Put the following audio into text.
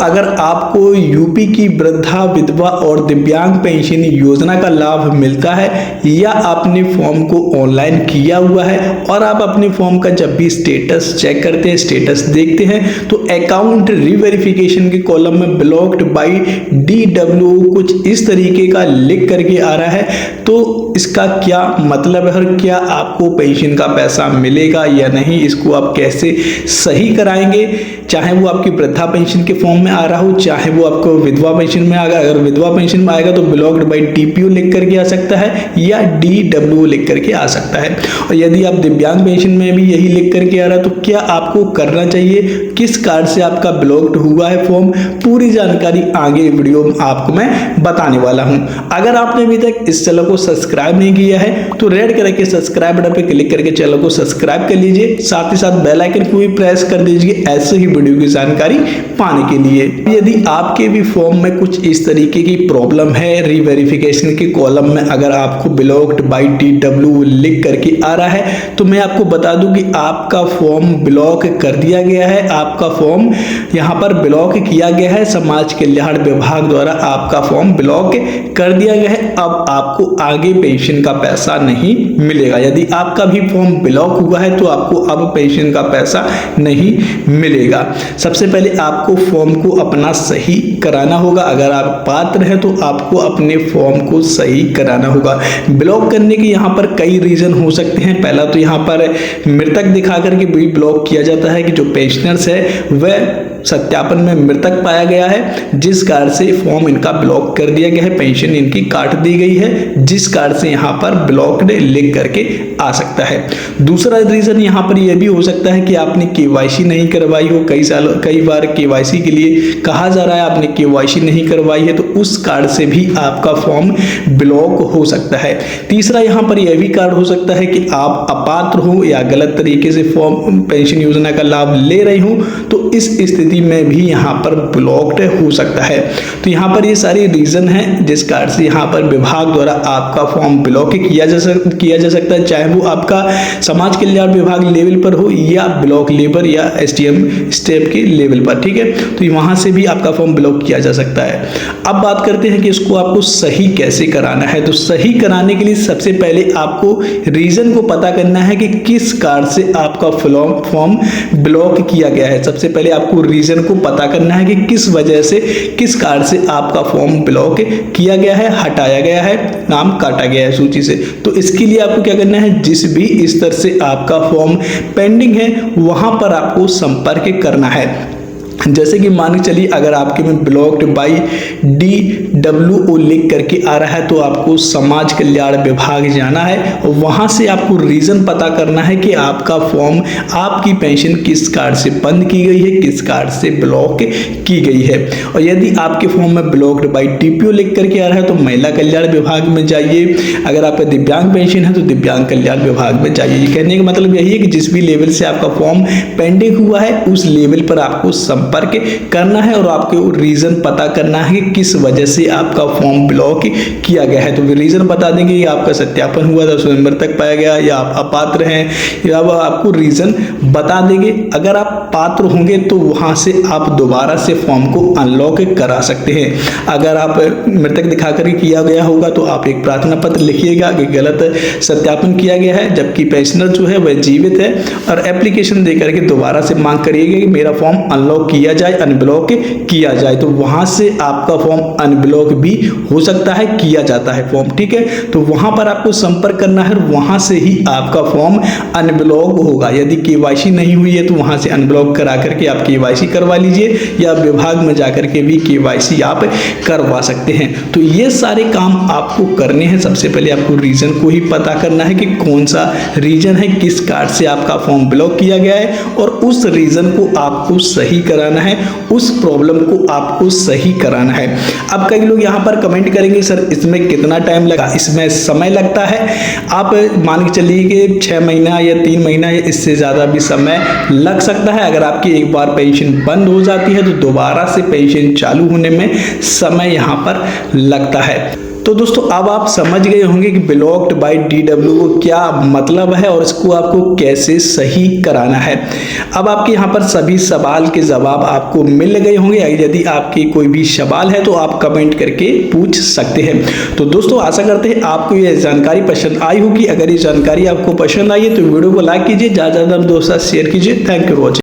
अगर आपको यूपी की वृद्धा विधवा और दिव्यांग पेंशन योजना का लाभ मिलता है या आपने फॉर्म को ऑनलाइन किया हुआ है और आप अपने फॉर्म का जब भी स्टेटस चेक करते हैं, स्टेटस देखते हैं, तो अकाउंट रीवेरिफिकेशन के कॉलम में ब्लॉक्ड बाय DWO कुछ इस तरीके का लिख करके आ रहा है, तो इसका क्या मतलब है और क्या आपको पेंशन का पैसा मिलेगा या नहीं, इसको आप कैसे सही कराएंगे। चाहे वो आपकी वृद्धा पेंशन के फॉर्म में आ रहा हो, चाहे वो आपको विधवा पेंशन में आएगा। अगर विधवा पेंशन में आएगा तो ब्लॉक्ड बाय DPO लिख करके आ सकता है या DWO लिख करके आ सकता है। और यदि आप दिव्यांग पेंशन में भी यही लिख करके आ रहा है तो क्या आपको करना चाहिए, किस कार्ड से आपका ब्लॉक्ड हुआ है फॉर्म, पूरी जानकारी आगे वीडियो में आपको मैं बताने वाला हूं। अगर आपने अभी तक इस चैनल को सब्सक्राइब नहीं किया है तो रेड कलर के सब्सक्राइब बटन पर क्लिक करके चैनल को सब्सक्राइब कर लीजिए, साथ ही साथ बेल आइकन को भी प्रेस कर दीजिए ऐसे ही वीडियो की जानकारी पाने के लिए। यदि आपके भी फॉर्म में कुछ इस तरीके की प्रॉब्लम है, रीवेरिफिकेशन के कॉलम में अगर आपको ब्लॉक्ड बाय DWO लिख करके आ रहा है तो मैं आपको बता दूं कि आपका फॉर्म ब्लॉक कर दिया गया है। आपका फॉर्म यहां पर ब्लॉक किया गया है, समाज कल्याण विभाग द्वारा आपका फॉर्म ब्लॉक कर दिया गया है। अब आपको आगे पेंशन का पैसा नहीं मिलेगा। यदि आपका भी फॉर्म ब्लॉक हुआ है तो आपको अब पेंशन का पैसा नहीं मिलेगा। सबसे पहले आपको फॉर्म को अपना सही कराना होगा। अगर आप पात्र हैं तो आपको अपने फॉर्म को सही कराना होगा। ब्लॉक करने के यहाँ पर कई रीजन हो सकते हैं। पहला तो यहाँ पर मृतक दिखा करके भी ब्लॉक किया जाता है कि जो पेंशनर्स है वह सत्यापन में मृतक पाया गया है, जिस कारण से फॉर्म इनका ब्लॉक कर दिया गया है, पेंशन इनकी काट दी गई है, जिस कारण से यहाँ पर ब्लॉक्ड लिख करके आ सकता है। दूसरा रीजन यहाँ पर यह भी हो सकता है कि आपने KYC नहीं करवाई हो। कई बार KYC के लिए कहा जा रहा है, आपने KYC नहीं करवाई है तो उस कारण से भी आपका फॉर्म ब्लॉक हो सकता है। तीसरा यहाँ पर यह भी कारण हो सकता है कि आप अपात्र हो या गलत तरीके से फॉर्म पेंशन योजना का लाभ ले रहे हो, तो इस स्थिति में भी यहाँ पर ब्लॉक्ड हो सकता है। तो यहाँ पर ये सारे रीजन हैं जिस कारण से यहाँ पर विभाग द्वारा आपका फॉर्म ब्लॉक किया जा सकता है, चाहे वो आपका समाज कल्याण विभाग लेवल पर हो या ब्लॉक लेवल या SDM स्टेप के लेवल पर, ठीक है। तो वहां से भी आपका फॉर्म ब्लॉक किया जा सकता है। अब बात करते हैं कि इसको आपको सही कैसे कराना है। तो सही कराने के लिए सबसे पहले आपको रीजन को पता करना है कि किस कारण से आपका फॉर्म ब्लॉक किया गया है। सबसे पहले आपको रीजन को पता करना है कि किस वजह से, किस कारण से आपका फॉर्म ब्लॉक किया गया है, हटाया गया है, नाम काटा गया है सूची से। तो इसके लिए आपको क्या करना है, जिस भी स्तर से आपका फॉर्म पेंडिंग है वहां पर आपको संपर्क करना है। जैसे कि मान के चलिए अगर आपके में ब्लॉक्ड बाय DWO लिख करके आ रहा है तो आपको समाज कल्याण विभाग जाना है और वहां से आपको रीजन पता करना है कि आपका फॉर्म, आपकी पेंशन किस कारण से बंद की गई है, किस कारण से ब्लॉक की गई है। और यदि आपके फॉर्म में ब्लॉक्ड बाय DPO लिख करके आ रहा है तो महिला कल्याण विभाग में जाइए। अगर आपका दिव्यांग पेंशन है तो दिव्यांग कल्याण विभाग में जाइए। कहने का मतलब यही है कि जिस भी लेवल से आपका फॉर्म पेंडिंग हुआ है उस लेवल पर आपको संपर्क करना है और आपको रीजन पता करना है कि किस वजह से आपका फॉर्म ब्लॉक किया गया है। तो रीजन बता देंगे कि आपका सत्यापन हुआ था, उसमें मृतक पाया गया, या आप अपात्र हैं, या आपको रीजन बता देंगे। अगर आप पात्र होंगे तो वहां से आप दोबारा से फॉर्म को अनलॉक करा सकते हैं। अगर आप मृतक दिखाकर किया गया होगा तो आप एक प्रार्थना पत्र लिखिएगा कि गलत सत्यापन किया गया है, जबकि पेंशनर जो है वह जीवित है, और एप्लीकेशन देकर के दोबारा से मांग करिएगा कि मेरा फॉर्म अनलॉक किया जाए, अनब्लॉक किया जाए। तो वहां से आपका फॉर्म अनब्लॉक भी हो सकता है, किया जाता है फॉर्म, ठीक है। तो वहां पर आपको संपर्क करना है, वहां से ही आपका फॉर्म अनब्लॉक होगा। यदि KYC नहीं हुई है तो वहां से अनब्लॉक करा करके आप KYC करवा लीजिए, या विभाग में जाकर के भी KYC आप करवा सकते हैं। तो ये सारे काम आपको करने हैं। सबसे पहले आपको रीजन को ही पता करना है कि कौन सा रीजन है, किस कारण से आपका फॉर्म ब्लॉक किया गया है, और उस रीजन को आपको सही कराना है, उस प्रॉब्लम को आपको सही कराना है। अब कई लोग यहाँ पर कमेंट करेंगे सर इसमें कितना टाइम लगा, इसमें समय लगता है। आप मान के चलिए कि 6 महीना या 3 महीना या इससे ज़्यादा भी समय लग सकता है। अगर आपकी एक बार पेंशन बंद हो जाती है तो दोबारा से पेंशन चालू होने में समय यहाँ पर लगता है। तो दोस्तों अब आप समझ गए होंगे कि ब्लॉक्ड बाय DW को क्या मतलब है और इसको आपको कैसे सही कराना है। अब आपके यहाँ पर सभी सवाल के जवाब आपको मिल गए होंगे। यदि आपके कोई भी सवाल है तो आप कमेंट करके पूछ सकते हैं। तो दोस्तों आशा करते हैं आपको यह जानकारी पसंद आई होगी। अगर ये जानकारी आपको पसंद आई है तो वीडियो को लाइक कीजिए, ज़्यादा से ज़्यादा दोस्तों शेयर कीजिए। Thank you for watching.